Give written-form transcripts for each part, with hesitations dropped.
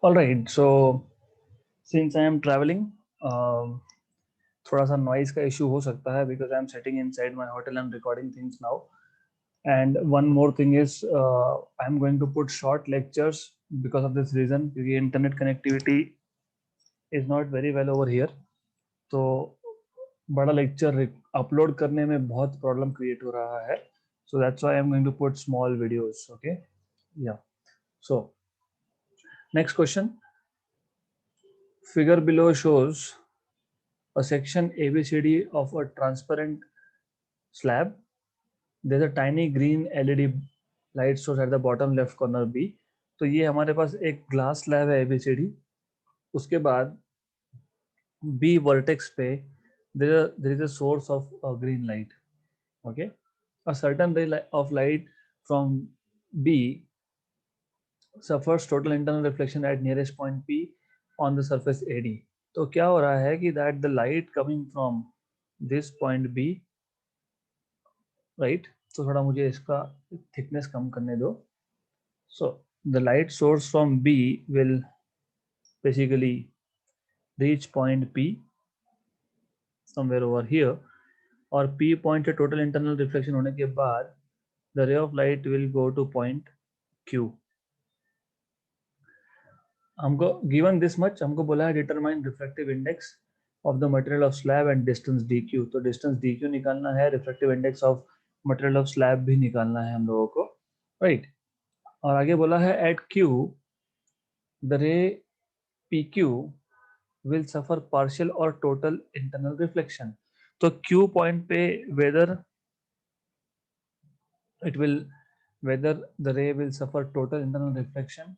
All right, so since I am traveling, थोड़ा सा noise का issue हो सकता है because I am sitting inside my hotel and recording things now. And one more thing is, I'm going to put short lectures because of this reason, क्योंकि internet connectivity is not very well over here. तो बड़ा lecture upload करने में बहुत problem create हो रहा है. So that's why I'm going to put small videos. Okay, yeah. So next question. Figure below shows a section ABCD of a transparent slab. There's a tiny green LED light source at the bottom left corner B. तो ये हमारे पास एक glass slab है ABCD. उसके बाद B vertex पे there is a source of green light. Okay, a certain ray of light from B suffers total internal reflection at nearest point P on the surface AD. तो क्या हो रहा है कि that the light coming from this point B, right? तो थोड़ा मुझे इसका थिकनेस कम करने दो. So the light source from B will basically reach point P somewhere over here, और P point से total internal reflection होने के बाद the ray of light will go to point Q. हमको given this much, हमको बोला है determine refractive index of the material of slab and distance dq. तो distance dq निकालना है, refractive index of material of slab भी निकालना है हम लोगों को, right? और आगे बोला है at Q the ray PQ will suffer partial or total internal reflection. तो Q point पे whether the ray will suffer total internal reflection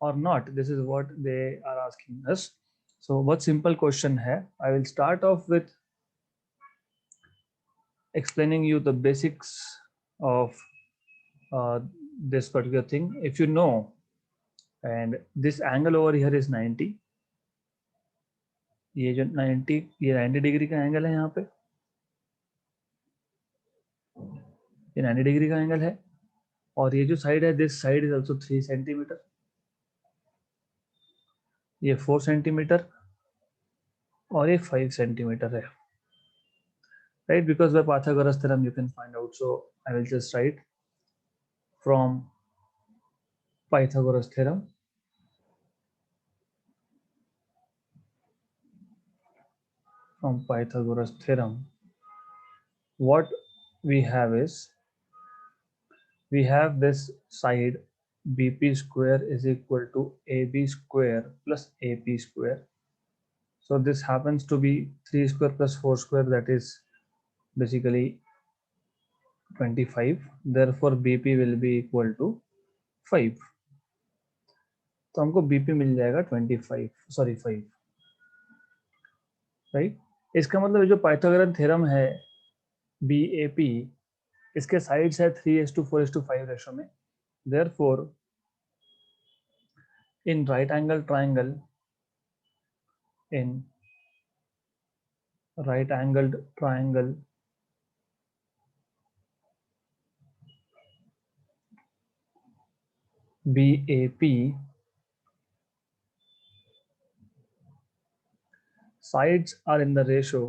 or not, this is what they are asking us. So what simple question है, I will start off with explaining you the basics of this particular thing. If you know, and this angle over here is 90, ये जो 90 degree का angle है, यहाँ पे ये 90 degree का angle है, और ये जो साइड है this side is also 3 centimetre, ये 4 सेंटीमीटर और ये 5 सेंटीमीटर है, right? Because by Pythagoras theorem you can find out. So I will just write from Pythagoras theorem. From Pythagoras theorem, what we have is, we have this side BP square is equal to AB square plus AP square. So this happens to be 3 square plus 4 square, that is basically 25. Therefore BP will be equal to 5. तो हमको BP मिल जाएगा 5, right? इसका मतलब जो Pythagoras theorem है BAP, इसके sides है 3:4:5 ratio में. Therefore in right angle triangle, in right angled triangle, BAP, sides are in the ratio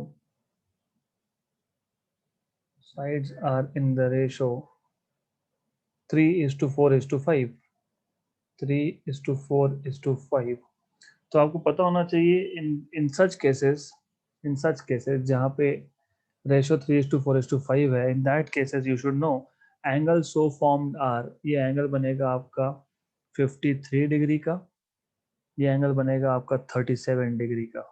3:4:5. 3:4:5. तो आपको पता होना चाहिए in such cases जहाँ पे रेशो 3:4:5 है, in that cases you should know angle so formed are, ये एंगल बनेगा आपका 53 डिग्री का, ये एंगल बनेगा आपका 37 डिग्री का.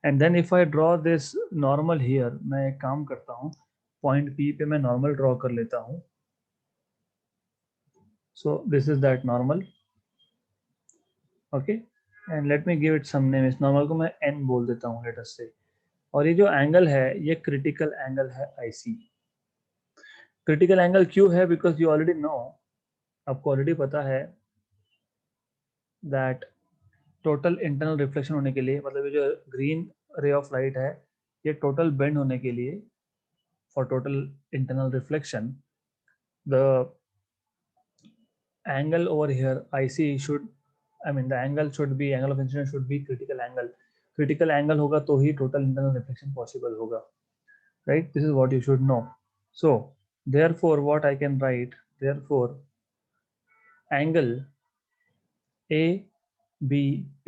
And then if I draw this normal here, मैं एक काम करता हूँ, पॉइंट P पे मैं नॉर्मल ड्रॉ कर लेता हूँ. So this is that normal, okay, and let me give it some name. इस नॉर्मल को मैं N बोल देता हूँ, लेट अस से. और ये जो एंगल है ये क्रिटिकल एंगल है IC. क्रिटिकल एंगल क्यों है? बिकॉज यू ऑलरेडी नो, आपको ऑलरेडी पता है दैट टोटल इंटरनल रिफ्लेक्शन होने के लिए, मतलब ये जो ग्रीन रे ऑफ लाइट है ये टोटल बेंड होने के लिए, for total internal reflection, the angle over here IC should I mean the angle should be, angle of incidence should be critical angle. Critical angle होगा तो ही total internal reflection possible होगा, right? This is what you should know. So therefore what I can write, therefore angle ABP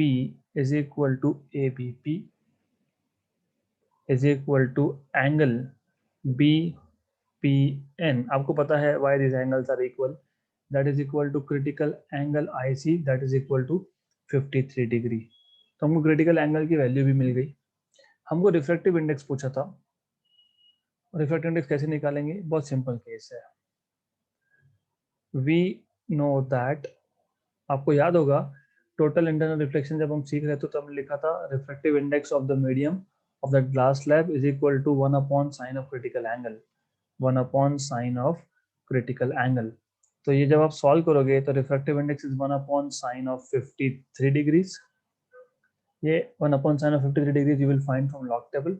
is equal to ABP is equal to angle BPN. आपको पता है why these angles are equal, that is equal to critical angle IC, that is equal to 53 degree. तो हमको critical angle की value भी मिल गई. हमको refractive index पूछा था. रिफ्रैक्टिव इंडेक्स कैसे निकालेंगे? बहुत सिंपल केस है. वी नो दैट, आपको याद होगा टोटल इंटरनल रिफ्लेक्शन जब हम सीख रहे थे तो हमने लिखा था refractive index of the medium of that glass slab is equal to 1 upon sine of critical angle, 1 upon sine of critical angle. तो ये जब आप सॉल्व करोगे तो refractive index is 1 upon sine of 53 degrees. ये 1 upon sine of 53 degrees you will find from log table.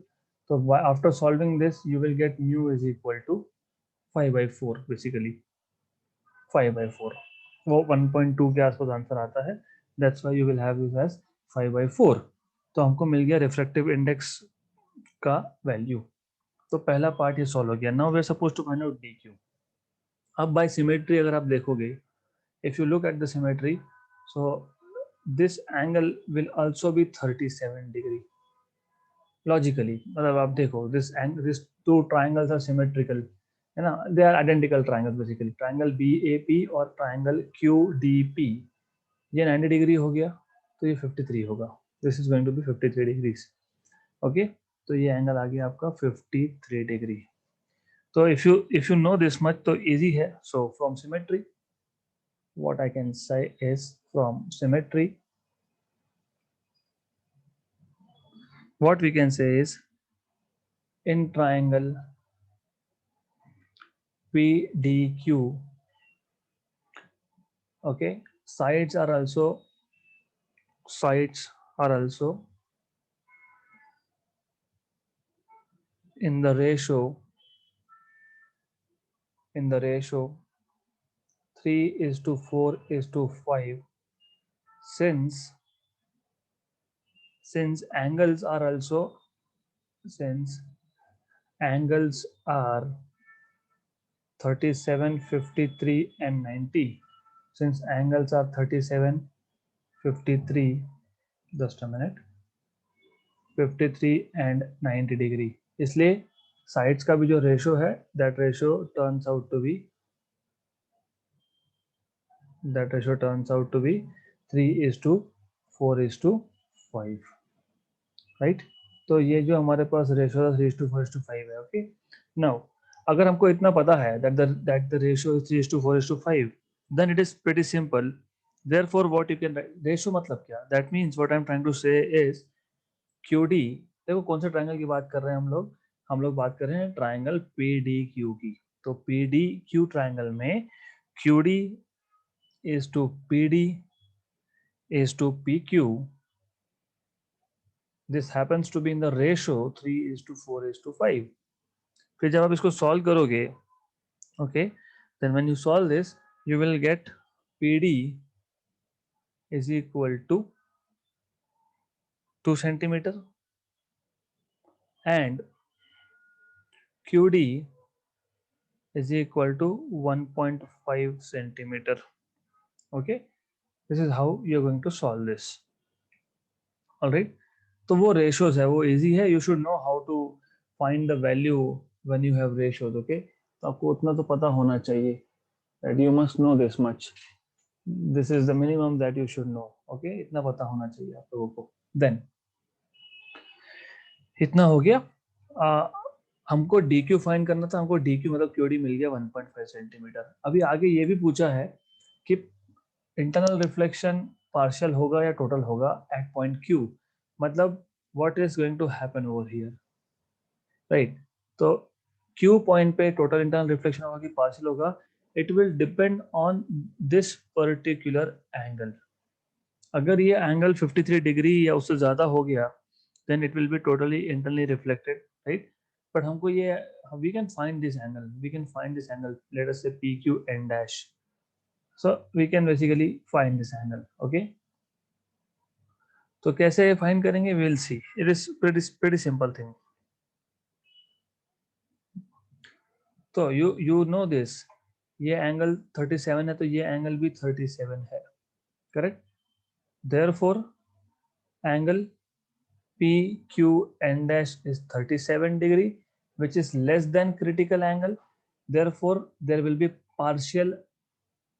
So after solving this you will get mu is equal to 5 by 4, basically 5 by 4. वो 1.2 के आसपास answer आता है. That's why you will have this as 5 by 4. तो हमको मिल गया refractive index का value. तो पहला पार्ट ये सॉल्व हो गया. Now we are suppose to find out D Q. अब बाय सिमेट्री अगर आप देखोगे, if you look at the symmetry, so this angle will also be 37 degree logically. मतलब आप देखो this two triangles are symmetrical, है ना, they are identical triangles basically. Triangle B A P और ट्राइंगल क्यू डी पी, ये 90 degree हो गया तो ये 53 होगा. This is going to be 53 degrees. Okay, तो ये एंगल आ गया आपका 53 डिग्री. तो if you know this much तो इजी है. So from symmetry what I can say is, from symmetry what we can say is in triangle PDQ, okay, sides are also in the ratio 3:4:5, since angles are 37, 53 and 90, since angles are 37, 53, just a minute, 53 and 90 degree, इसलिए sides का भी जो ratio है that ratio turns out to be 3:4:5, right. तो ये जो हमारे पास ratio 3:4:5 है. ओके, नाउ अगर हमको इतना पता है that the ratio is 3:4:5, then it is pretty simple. Therefore what you can write, ratio मतलब क्या, that means what I'm trying to say is QD. देखो कौन से ट्राइंगल की बात कर रहे हैं हम लोग बात कर रहे हैं ट्राइंगल PDQ की. तो PDQ ट्राइंगल में QD is to PD is to PQ. This happens to be in the ratio 3:4:5. फिर जब आप इसको सॉल्व करोगे, okay, then when you solve this you will get PD is equal to 2 centimeter and QD is equal to 1.5 centimeter. Okay, this is how you're going to solve this. All right, तो वो ratios है, वो easy है. You should know how to find the value when you have ratios. Okay, तो आपको उतना तो पता होना चाहिए, that you must know this much. This is the minimum that you should know. Okay, इतना पता होना चाहिए आप लोगों को. Then इतना हो गया. हमको DQ फाइंड करना था. हमको DQ मतलब QD मिल गया 1.5 सेंटीमीटर. अभी आगे ये भी पूछा है कि इंटरनल रिफ्लेक्शन पार्शियल होगा या टोटल होगा एट पॉइंट Q. मतलब what is going to happen over here, right. तो Q पॉइंट पे टोटल इंटरनल रिफ्लेक्शन होगा कि पार्शियल होगा, it will depend on this particular angle. अगर ये एंगल 53 डिग्री या उससे ज्यादा हो गया then it will be totally internally reflected, right. But हमको ये, we can find this angle, let us say PQN dash. So we can basically find this angle. Okay, तो कैसे फाइंड करेंगे, will see, it is pretty simple thing. तो you know this, ये angle 37 है तो ये एंगल भी 37 है, correct. Therefore angle PQN dash is 37 degree, which is less than critical angle. Therefore, there will be partial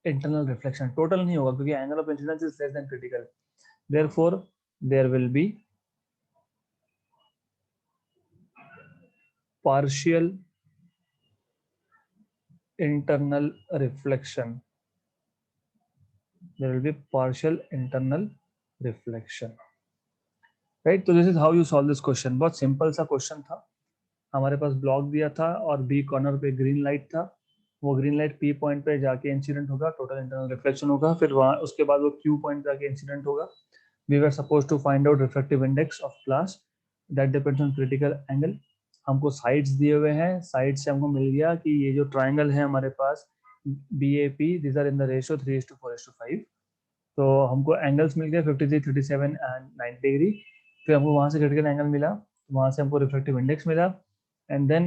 internal reflection. Total नहीं होगा क्योंकि angle of incidence is less than critical. Therefore, there will be partial internal reflection. There will be partial internal reflection. Right? So this is how you solve this question. बहुत simple सा question था. हमारे पास block दिया था और B corner पे green light था. वो ग्रीन लाइट पी पॉइंट पे जाके इंसिडेंट होगा, टोटल इंटरनल रिफ्लेक्शन होगा, फिर वहां उसके बाद वो क्यू पॉइंट पे जाके इंसिडेंट होगा. We were suppose to find out refractive index of glass, that depends on critical angle. हमको साइड्स दिए हुए हैं, साइड से हमको मिल गया कि ये जो ट्राइंगल है हमारे पास B A P, this are in the ratio 3:4:5. तो हमको एंगल्स मिल गए 53, 37 एंड 90 डिग्री. फिर हमको वहां से क्रिटिकल एंगल मिला, वहां से हमको रिफ्रैक्टिव इंडेक्स मिला. एंड देन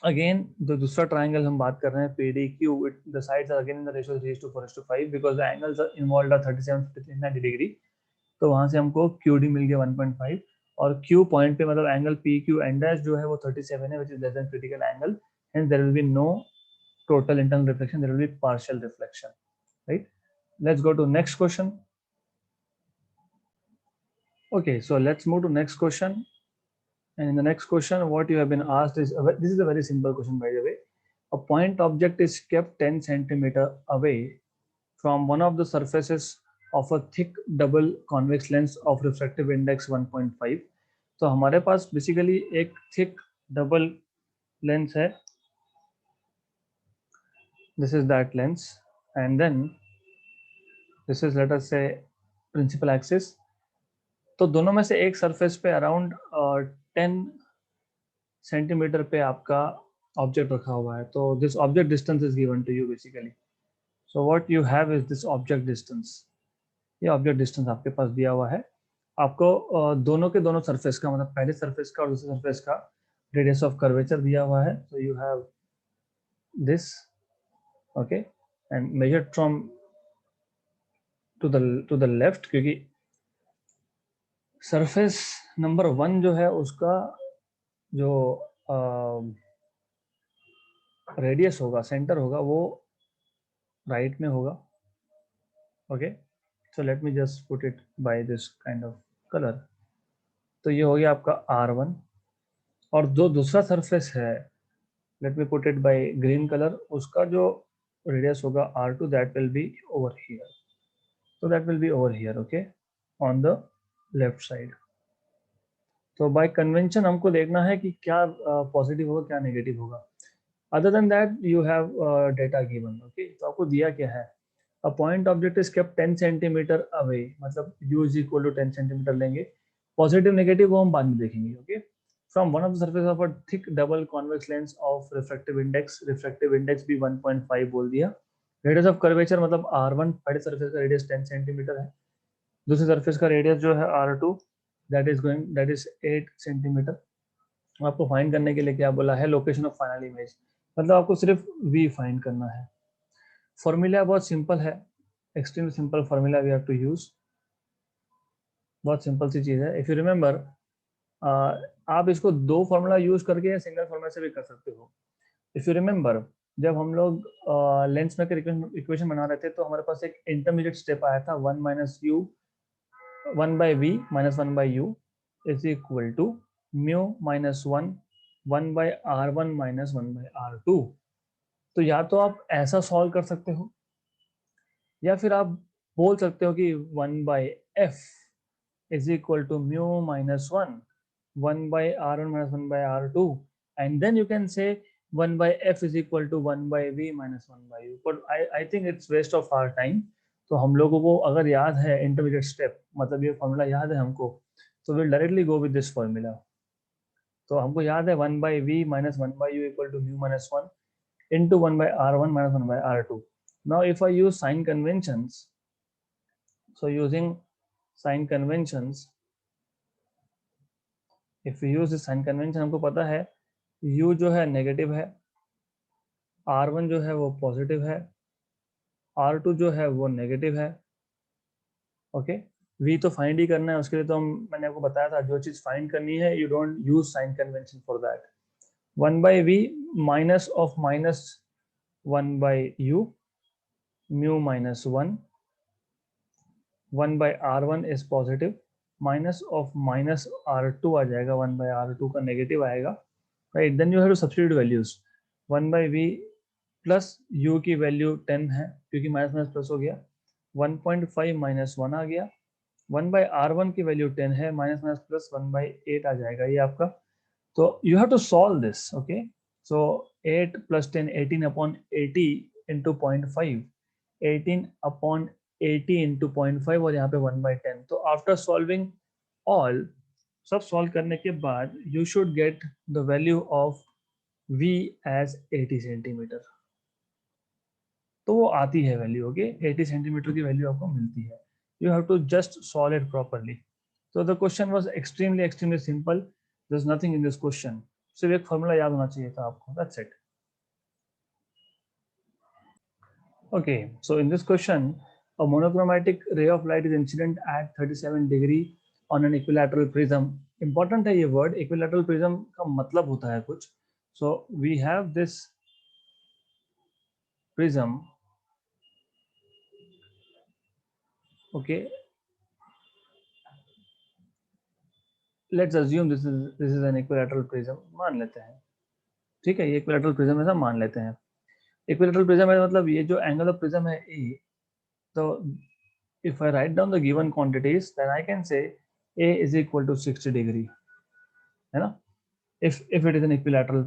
अगेन जो दूसरा ट्राइंगल हम बात कर रहे हैं PDQ, the sides are again in the ratio 3:4:5 because the angles are involved are 37, 53, 90 degree. तो वहां से हमको QD मिल गया 1.5. और Q पॉइंट पे मतलब एंगल PQ एंड डैश जो है वो 37 है, which is less than critical angle. Hence there will be no total internal reflection, there will be partial reflection. Right. Let's go to next question. Okay, so let's move to next question. And in the next question, what you have been asked is, this is a very simple question by the way. A point object is kept 10 centimeter away from one of the surfaces of a thick double convex lens of refractive index 1.5. तो हमारे पास basically एक thick double lens है. This is that lens, and then this is, let us say, principal axis. तो दोनों में से एक surface पे अराउंड 10 सेंटीमीटर पे आपका ऑब्जेक्ट रखा हुआ है. तो this object distance is given to you basically. So what you have is this object distance. ये ऑब्जेक्ट डिस्टेंस आपके पास दिया हुआ है. आपको दोनों के दोनों सरफेस का, मतलब पहले सरफेस का और दूसरे सरफेस का रेडियस ऑफ कर्वेचर दिया हुआ है. So you have this, okay, and measured from to the left, क्योंकि सरफेस नंबर 1 जो है उसका जो रेडियस होगा, सेंटर होगा, वो राइट में होगा. Okay, so let me just put it by this kind of colour. तो ये हो गया आपका R1. और जो दूसरा सरफेस है, let me put it by green colour, उसका जो रेडियस होगा R2, that will be over here. so that will be over here, okay, on the left side. तो बाय कन्वेंशन हमको देखना है कि क्या पॉजिटिव होगा क्या नेगेटिव होगा. Other than that you have data given. Okay, तो आपको दिया क्या है, a point object is kept 10 centimetre away, मतलब u is equal to 10 centimetre लेंगे. पॉजिटिव नेगेटिव वो हम बाद में देखेंगे. Okay, from one of the surface of a thick double convex lens of refractive index भी 1.5 बोल दिया. रेडियस ऑफ कर्वेचर मतलब R1, पहले सरफेस का रेडियस 10 सेंटीमीटर है, दूसरे सरफेस का रेडियस जो है R2, दैट इज 8 सेंटीमीटर. आपको फाइंड करने के लिए क्या बोला है, लोकेशन ऑफ फाइनल इमेज, मतलब आपको सिर्फ V फाइंड करना है. फॉर्मूला बहुत सिंपल है, extreme simple formula we have to use. बहुत सिंपल सी चीज है. इफ यू रिमेंबर, आप इसको दो फॉर्मूला यूज करके या सिंगल फॉर्मूला से भी कर सकते हो. इफ यू रिमेंबर, जब हम लोग लेंस में इक्वेशन बना रहे थे तो हमारे पास एक इंटरमीडिएट स्टेप आया था, 1 minus you 1 by v minus 1 by u is equal to mu minus 1 by r1 minus 1 by r2. तो या तो आप ऐसा सॉल्व कर सकते हो या फिर आप बोल सकते हो कि 1 by f is equal to mu minus 1 by r1 minus 1 by r2, and then you can say 1 by f is equal to 1 by v minus 1 by u. But I think it's waste of our time. तो हम लोगों को अगर याद है intermediate step, मतलब ये formula याद है हमको, तो will directly go with this formula. तो हमको याद है 1 by v minus 1 by u equal to mu minus 1 into 1 by r1 minus 1 by r2. Now if I use sign conventions, so using sign conventions, if you use this sign convention, हमको पता है u जो है negative है, r1 जो है वो positive है, r2 जो है वो नेगेटिव है। ओके, v तो फाइंड ही करना है, उसके लिए तो मैंने आपको बताया था जो चीज फाइंड करनी है you don't use sign convention for that. 1/v minus of minus 1/u, mu minus 1, 1/r1 is positive, minus of minus r2 आ जाएगा, 1/r2 का नेगेटिव आएगा, right. Then you have to substitute values, 1/v plus u की value 10 है क्योंकि minus minus plus हो गया, 1.5 minus 1 आ गया, 1/r1 की वैल्यू 10 है, माइनस माइनस प्लस 1/8 आ जाएगा ये आपका। तो you have to solve this, okay. So 8 + 10, 18/80 into 0.5, 18/80 into 0.5 और यहाँ पे 1/10। तो आफ्टर सॉल्विंग ऑल, सब सॉल्व करने के बाद you should get the value of v as 80 centimetre. तो वो आती है वैल्यू, ओके, 80 सेंटीमीटर की वैल्यू आपको मिलती है। You have to just solve it properly. So the question was extremely simple. There's nothing in this question. सिर्फ एक फॉर्मूला याद होना चाहिए था आपको. That's it. Okay. So in this question, a monochromatic ray of light is incident at 37 degree on an equilateral prism. Important है ये word. Equilateral prism का मतलब होता है कुछ. So we have this prism. Okay. Let's assume this is an equilateral prism. मान लेते हैं. ठीक है, ये equilateral prism ऐसा मान लेते हैं. Equilateral prism है मतलब ये जो angle of prism है A, so if I write down the given quantities, then I can say A is equal to 60 degree, है ना? If it is an equilateral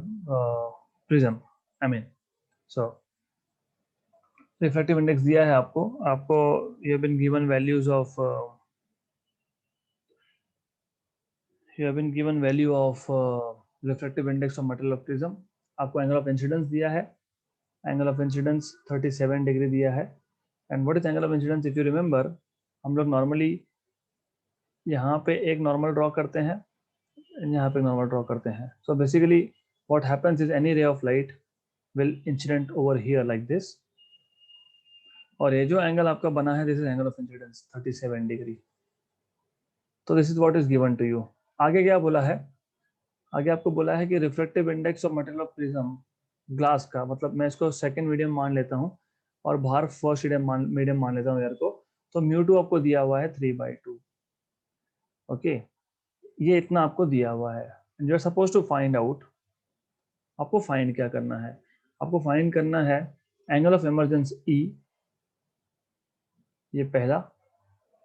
prism, I mean, so refractive index दिया है आपको you have been given values of refractive index of material of prism, आपको angle of incidence दिया है, angle of incidence 37 degree दिया है, and what is angle of incidence? If you remember, हम लोग normally यहाँ पे एक नॉर्मल ड्रॉ करते हैं, यहाँ पे नॉर्मल ड्रॉ करते हैं. So basically what happens is any ray of light will incident over here like this, और ये जो एंगल आपका बना है this is angle of incidence 37 degree. तो this is what is given to you. आगे क्या बोला है? आगे आपको बोला है कि reflective index of material of prism glass का, मतलब मैं इसको सेकंड मीडियम मान लेता हूँ और बाहर फर्स्ट मीडियम मान लेता हूँ यार को. तो μ2 आपको दिया हुआ है 3/2. ओके, ये इतना आपको दिया हुआ है. You are suppose to find out, आपको फाइंड क्या करना है? आपको फाइंड करना है एंगल ऑफ इमर्जेंस E, ये पहला.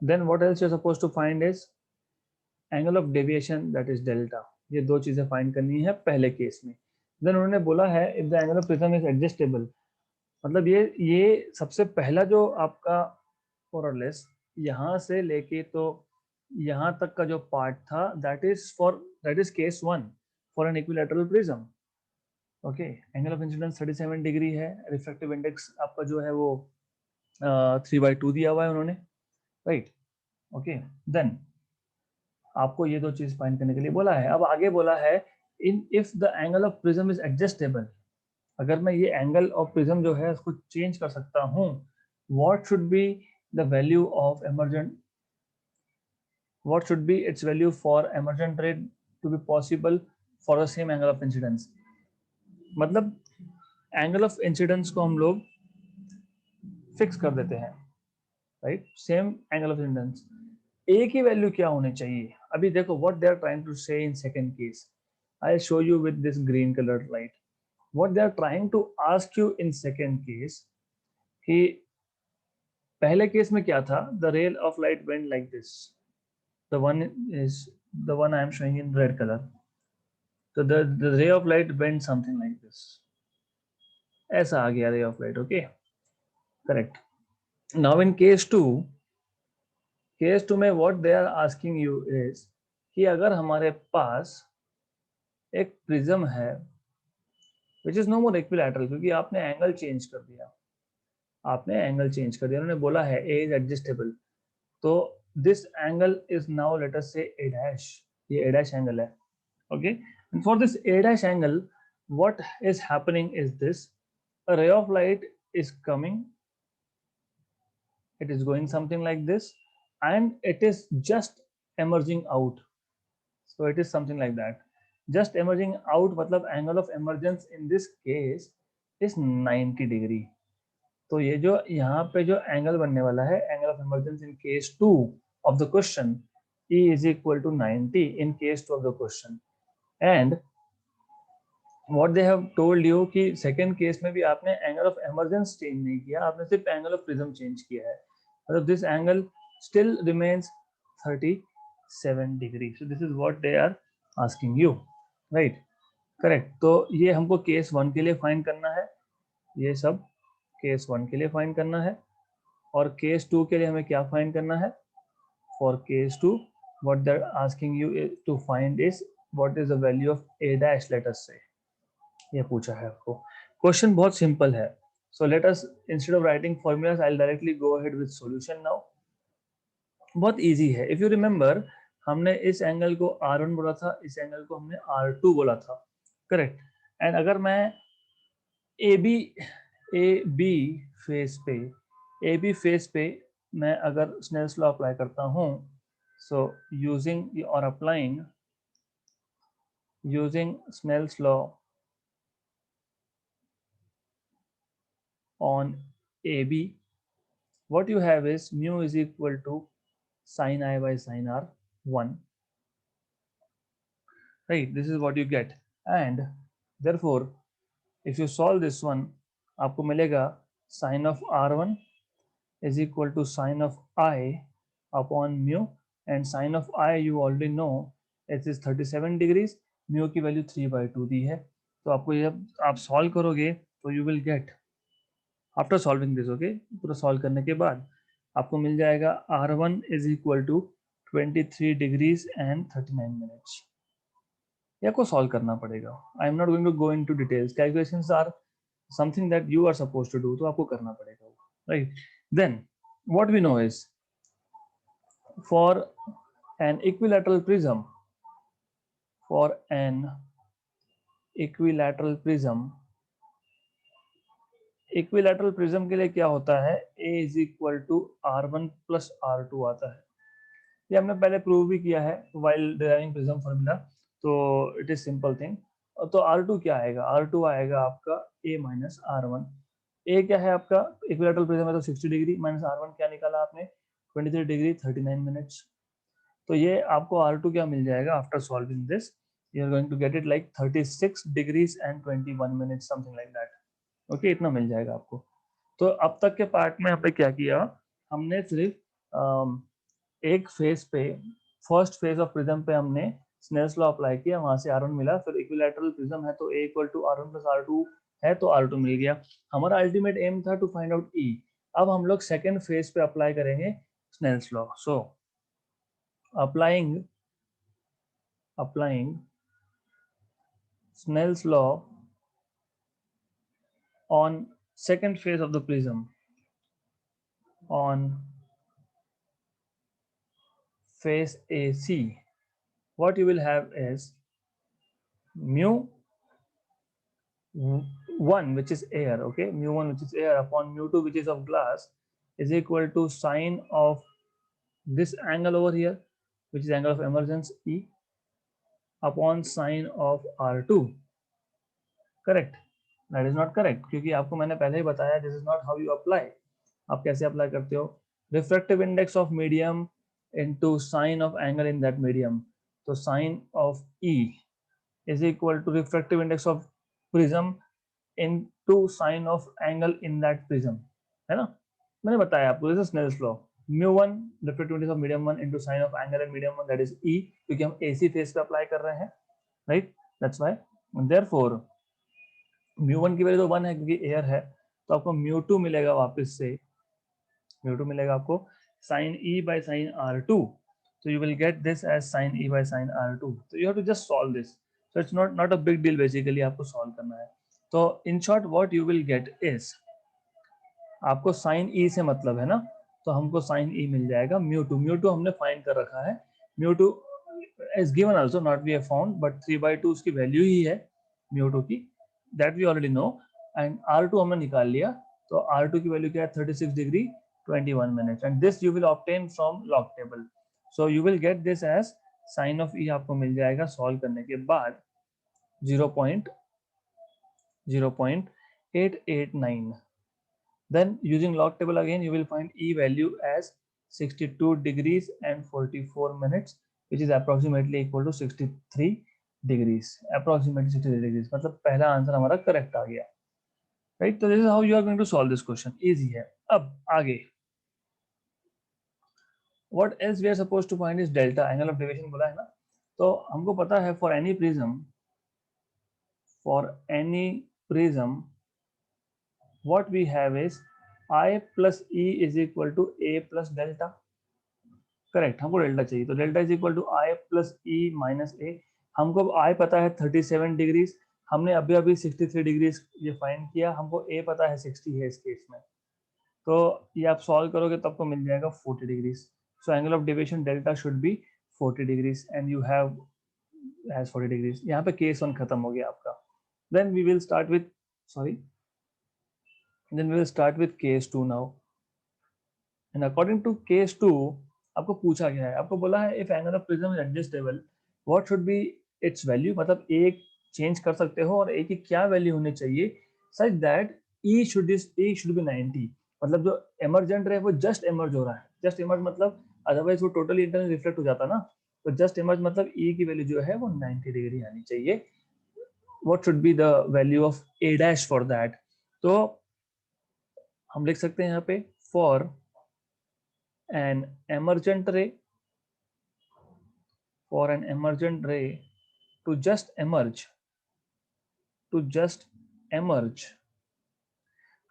Then what else you are suppose to find is angle of deviation, that is delta. ये दो चीजें फाइंड करनी है पहले केस में. देन उन्होंने बोला है if the angle of prism is adjustable, मतलब ये सबसे पहला जो आपका मोर और लेस यहाँ से लेके तो यहाँ तक का जो पार्ट था that is case 1 for an equilateral prism. Okay, angle of incidence 37 degree है, रिफ्रैक्टिव इंडेक्स आपका जो है वो 3/2 दिया हुआ है उन्होंने, राइट. ओके, देन आपको ये दो चीज फाइंड करने के लिए बोला है. अब आगे बोला है in if the angle of prism is adjustable, अगर मैं ये एंगल ऑफ प्रिज्म जो है उसको चेंज कर सकता हूँ, what should be the value of emergent, what should be its value for emergent ray to be possible for the same angle of incidence. मतलब एंगल ऑफ इंसिडेंस को हम लोग फिक्स कर देते हैं, right. Same angle of incidence, A की value क्या होनी चाहिए? अभी देखो what they are trying to say in second case. I show you with this green colour light. What they are trying to ask you in second case कि पहले case में क्या था? The ray of light went like this, the one I am showing in red color. So the ray of light went something like this. ऐसा आ गया ray of light. Okay, correct. Now in case 2 में what they are asking you is कि अगर हमारे पास एक prism है which is no more equilateral, क्योंकि आपने एंगल चेंज कर दिया, उन्होंने बोला है A is adjustable. तो this angle is now, let us say, a dash. ये a dash angle है. Okay, and for this a dash angle, what is happening is this: a ray of light is coming, it is going something like this, and it is just emerging out. So it is something like that, just emerging out. मतलब angle of emergence in this case is 90 degree. तो ये जो यहाँ पे जो angle बनने वाला है, angle of emergence in case 2 of the question, E is equal to 90 in case 2 of the question. And what they have told you कि सेकेंड केस में भी आपने एंगल ऑफ एमरजेंस चेंज नहीं किया, आपने सिर्फ एंगल ऑफ प्रिज्म चेंज किया है. मतलब this angle still remains 37 degree. So this is what they are asking you, right? Correct. तो ये हमको केस 1 के लिए फाइंड करना है, ये सब केस 1 के लिए फाइंड करना है. और केस 2 के लिए हमें क्या फाइंड करना है? For case 2 what they are asking you to find is what is the value of A dash, let us say. ये पूछा है आपको. क्वेश्चन बहुत सिंपल है. So let us, instead of writing formulas, I will directly go ahead with solution now. बहुत easy है. If you remember, हमने इस एंगल को R1 बोला था, इस एंगल को हमने R2 बोला था, करेक्ट? एंड अगर मैं ए बी फेस पे मैं अगर स्नेल्स लॉ अप्लाई करता हूं, सो यूजिंग और applying using Snell's law on AB, what you have is mu is equal to sin I by sin R 1, right? This is what you get, and therefore if you solve this one, आपको मिलेगा sin of R1 is equal to sin of I upon mu, and sin of I you already know it is 37 degrees, mu की value 3/2 दी है. तो आपको जब आप solve करोगे तो you will get, after solving this, okay, पूरा solve करने के बाद आपको मिल जाएगा R1 is equal to 23 degrees and 39 minutes. ये आपको सॉल्व करना पड़ेगा. I am not going to go into details. Calculations are something that you are supposed to do, तो आपको करना पड़ेगा, right? Then what we know is for an equilateral prism, for an equilateral prism, equilateral prism के लिए क्या होता है? A is equal to R1 plus R2 आता है. ये हमने पहले प्रूव भी किया है व्हाइल डिराइविंग प्रिज्म फार्मूला, तो इट इज सिंपल थिंग. तो R2 क्या आएगा? R2 आएगा आपका A माइनस R1. A क्या है आपका? इक्विलैटरल प्रिज्म है तो 60 डिग्री, माइनस R1 क्या निकाला आपने? 23 डिग्री 39 मिनट्स. तो ये आपको R2 क्या मिल जाएगा after solving this? You are going to get it like 36 degrees and 21 minutes, something like that. Okay, इतना मिल जाएगा आपको. तो अब तक के पार्ट में हमने क्या किया? हमने सिर्फ एक फेस पे, फर्स्ट फेस ऑफ प्रिज्म पे हमने स्नेल्स लॉ अप्लाई किया, वहां से R1 मिला. फिर इक्विलैटरल प्रिज्म है तो A equal to R1 plus R2 है तो R2 मिल गया. हमारा अल्टीमेट एम था टू फाइंड आउट E. अब हम लोग सेकेंड फेस पे अप्लाई करेंगे Snell's law. So applying Snell's law on second phase of the prism, on phase AC, what you will have is mu 1 which is air, okay, mu 1 which is air upon mu 2 which is of glass is equal to sine of this angle over here which is angle of emergence E upon sine of R2. Correct? That is not correct, क्योंकि आपको मैंने पहले ही बताया this is not how you apply. आप कैसे apply करते हो? Refractive index of medium into sine of angle in that medium. तो sine of E is equal to refractive index of prism into sine of angle in that prism, है ना? मैंने बताया आपको, this is Snell's law. mu1 refractive index of medium 1 into sine of angle in medium 1 that is E, क्योंकि हम AC face पे apply कर रहे हैं, right? That's why. Therefore mu1 की वैल्यू तो 1 है क्योंकि एयर है, तो आपको mu2 मिलेगा वापस से. mu2 मिलेगा आपको sin E by sin R2. So you will get this as sin E by sin R2. So you have to just solve this. So it's not a big deal basically, आपको solve करना है. तो in short what you will get is, आपको sin E से मतलब है ना, तो हमको साइन ई मिल जाएगा म्यू टू हमने फाइंड कर रखा है, mu two is given also not we have found but 3/2 उसकी वैल्यू ही है म्यू टू की, that we already know. And R2 हमने निकाल लिया, तो R2 की वैल्यू क्या है 36 degree 21 minute, and this you will obtain from log table. So you will get this as sine of E आपको मिल जाएगा सॉल्व करने के बाद 0.0889। Then using log table again, you will find E value as 62 degrees and 44 minutes, which is approximately equal to 63 degrees. Approximately 63 degrees. मतलब पहला answer हमारा correct आ गया, right? तो this is how you are going to solve this question. Easy है। अब आगे what else we are supposed to find is delta, angle of deviation बोला है ना, तो हमको पता है for any prism what we have is I plus E is equal to A plus delta। Correct, हमको डेल्टा चाहिए, तो delta is equal to I plus E minus A. हमको आई पता है 37 डिग्रीज, हमने अभी अभी 63 डिग्रीज ये फाइंड किया, हमको ए पता है 60 है इस केस में, तो ये आप सॉल्व करोगे तब तो मिल जाएगा 40 degrees. So angle of deviation delta should be 40 degrees and you have has 40 degrees. यहाँ पे केस 1 खत्म हो गया आपका। Then we will start with case 2 now, and according to case 2 आपको पूछा गया है, आपको बोला है if angle of prism is adjustable what should be its value, मतलब ए चेंज कर सकते हो और ए की क्या वैल्यू होनी चाहिए such that E should be 90, मतलब जो एमर्जेंट रहे वो जस्ट एमर्ज हो रहा है, जस्ट एमर्ज मतलब अदरवाइज वो टोटली इंटरनल रिफ्लेक्ट हो जाता ना, तो जस्ट एमर्ज मतलब ई की वैल्यू जो है वो 90 डिग्री आनी चाहिए। What should be the value of A dash for that, तो हम लिख सकते हैं यहाँ पे for an emergent ray to just emerge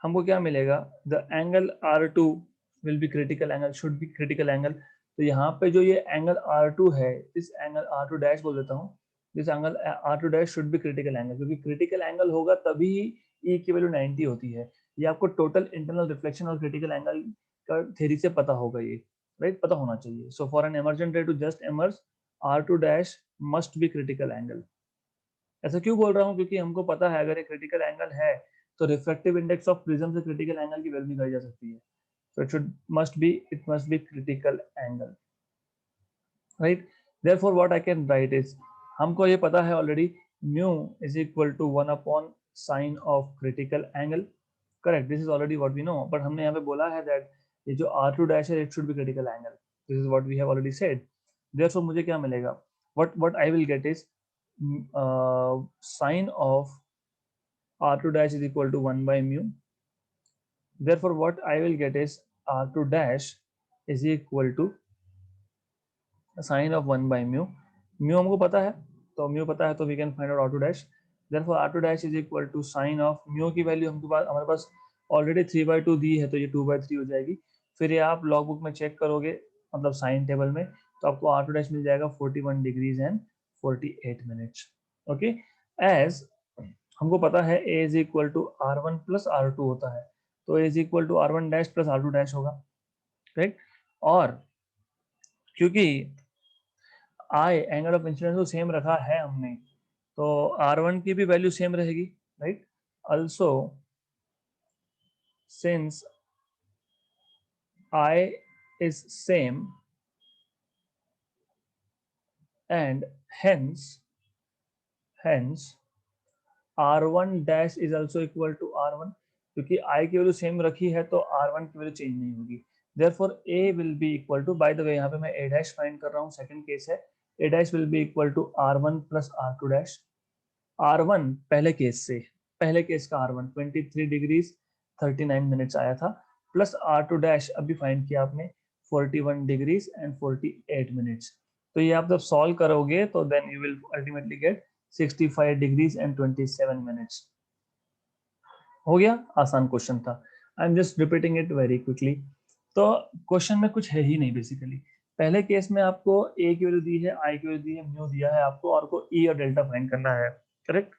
हमको क्या मिलेगा, the angle R2 will be critical angle, should be critical angle. तो यहाँ पे जो ये एंगल R2 है, इस एंगल R2 डैश बोल देता हूँ, this angle R2 dash should be critical angle, क्योंकि क्रिटिकल एंगल होगा तभी E की वैल्यू 90 होती है। ये आपको टोटल इंटरनल रिफ्लेक्शन और क्रिटिकल एंगल का थ्योरी से पता होगा, ये राइट पता होना चाहिए। So for an emergent ray to just emerge R2 dash must be critical angle. ऐसा क्यों बोल रहा हूँ, क्योंकि हमको पता है अगर ये क्रिटिकल एंगल है तो रिफ्रैक्टिव इंडेक्स ऑफ प्रिज्म से क्रिटिकल एंगल की वैल्यू निकाली जा सकती है। So it must be critical angle, right? Therefore what I can write is, हमको ये पता है already mu is equal to 1 upon sine of critical angle, correct? This is already what we know, but हमने यहाँ पे बोला है that ये जो R2 dash है it should be critical angle, this is what we have already said। Therefore मुझे क्या मिलेगा, what I will get is sine of R2 dash is equal to 1 by mu। Therefore what I will get is R2 dash is equal to sine of 1 by mu। mu हमको पता है, तो mu पता है तो we can find out R2 dash। Therefore R2 dash is equal to sine of mu की value हमारे पास already 3/2 दी है, तो ये 2/3 हो जाएगी। फिर ये आप लॉग बुक में चेक करोगे, मतलब साइन टेबल में, तो आपको R2 dash मिल जाएगा 41 degrees and 48 minutes. Okay, as हमको पता है A is equal to R1 plus R2 होता है, तो A is equal to R1 dash plus R2 dash होगा, राइट? और क्योंकि I एंगल ऑफ इंसिडेंस को सेम रखा है हमने, तो R1 की भी वैल्यू सेम रहेगी, right? Also since I is same and hence R1 dash is also equal to R1, क्योंकि I की वैल्यू सेम रखी है तो R1 की वैल्यू चेंज नहीं होगी। Therefore A will be equal to, by the way यहाँ पे मैं A dash फाइंड कर रहा हूँ, सेकंड केस है, A dash will be equal to R1 plus R2 dash। R1 पहले केस का R1 23 डिग्रीज 39 मिनट्स आया था, प्लस R2 डैश अभी फाइंड किया आपने 41 डिग्रीज एंड 48 मिनट्स। तो ये आप जब सॉल्व करोगे तो then you will ultimately get 65 degrees and 27 minutes. हो गया, आसान क्वेश्चन था। I am just repeating it very quickly. तो क्वेश्चन में कुछ है ही नहीं बेसिकली। पहले केस में आपको ए की वैल्यू दी है, आई की वैल्यू दी है, म्यू दिया है आपको, और को ई और डेल्टा फाइंड करना है, करेक्ट?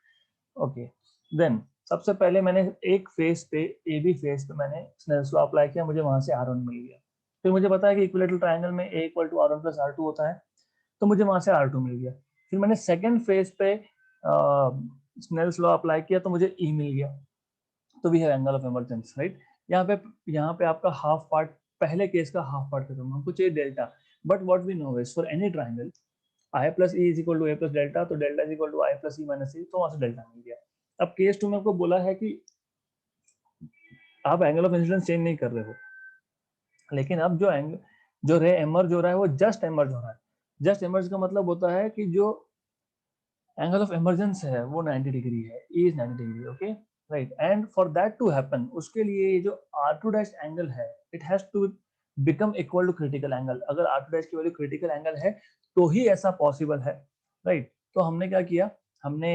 ओके, देन सबसे पहले मैंने एक फेस पे, ए बी फेस पे मैंने स्नेल्स लॉ अप्लाई किया, मुझे वहां से R1 मिल गया। फिर मुझे पता है कि इक्विलेटरल ट्रायंगल में A equal to R1 plus R2 होता है, तो मुझे वहां से R2 मिल गया। फिर मैंने सेकेंड फेज पे स्नेल्स लॉ अप्लाई किया तो मुझे E मिल गया, तो we have angle of emergence, right. यहाँ पे आपका हाफ पार्ट, पहले केस का हाफ पार्ट खत्म, हमको चाहिए delta. But what we know is for any triangle I plus E is equal to A plus delta, तो delta is equal to I plus E minus E, तो वहां से delta मिल गया। अब केस 2 में आपको बोला है कि आप एंगल ऑफ इंसिडेंस चेंज नहीं कर रहे हो, लेकिन अब जो रे एमर्ज हो रहा है वो जस्ट एमर्ज हो रहा है। जस्ट एमर्ज का मतलब होता है कि जो एंगल ऑफ इमरजेंस है वो 90 डिग्री है, E is 90 degree, okay right. And for that to happen, उसके लिए जो R2 डैश एंगल है it has to become equal to critical angle. अगर R2 डैश की वैल्यू क्रिटिकल एंगल है तो ही ऐसा पॉसिबल है, राइट। तो हमने क्या किया, हमने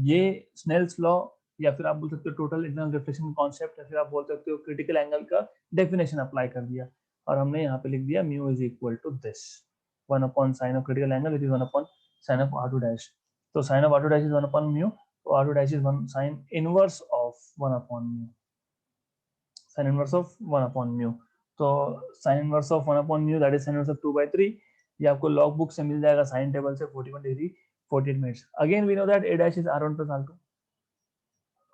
ये स्नेल्स लॉ या फिर आप बोल सकते हो टोटल इंटरनल रिफ्लेक्शन कॉन्सेप्ट, या फिर आप बोल सकते हो क्रिटिकल एंगल का डेफिनेशन अप्लाई कर दिया, और हमने यहाँ पे लिख दिया mu is equal to this 1 upon sine of critical angle which is 1 upon sine of R2 dash. तो sine of R2 dash is 1 upon mu, तो R2 dash is 1 sine inverse of 1 upon mu, sine inverse of 1 upon mu. तो sine inverse of 1 upon mu that is sine inverse of 2/3। ये आपको log book से मिल जाएगा sign table से 41 degree 48 minutes. Again we know that A dash is R1 plus R2।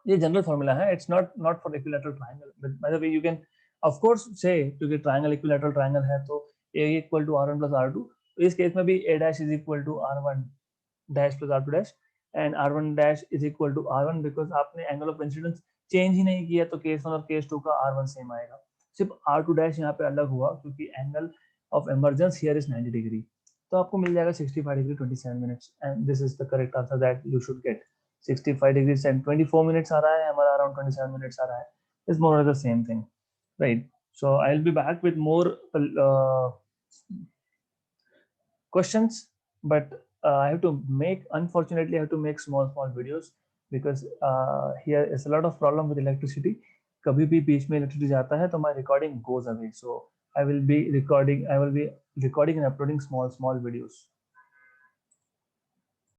ये general formula है, it's not for equilateral triangle. By the way you can of course say, क्योंकि triangle equilateral triangle है तो A equal to R1 plus R2, तो इस case में भी A dash is equal to R1 dash plus R2 dash, and R1 dash is equal to R1 because आपने angle of incidence change ही नहीं किया, तो केस 1 और केस 2 का R1 सेम आएगा। सिर्फ R2 डैश यहाँ पे अलग हुआ क्योंकि angle of emergence here is 90 degree. तो आपको मिल जाएगा 65 degree 27 minutes, and this is the correct answer that you should get. 65 degree and 24 minutes आ रहा है हमारा, अराउंड 27 मिनट्स आ रहा है, इज मोर और the same thing, right. So I'll be back with more questions, but I have to make, unfortunately I have to make small videos because here is a lot of problem with electricity. कभी भी बीच में electricity जाता है तो my recording goes away, so I will be recording and uploading small videos.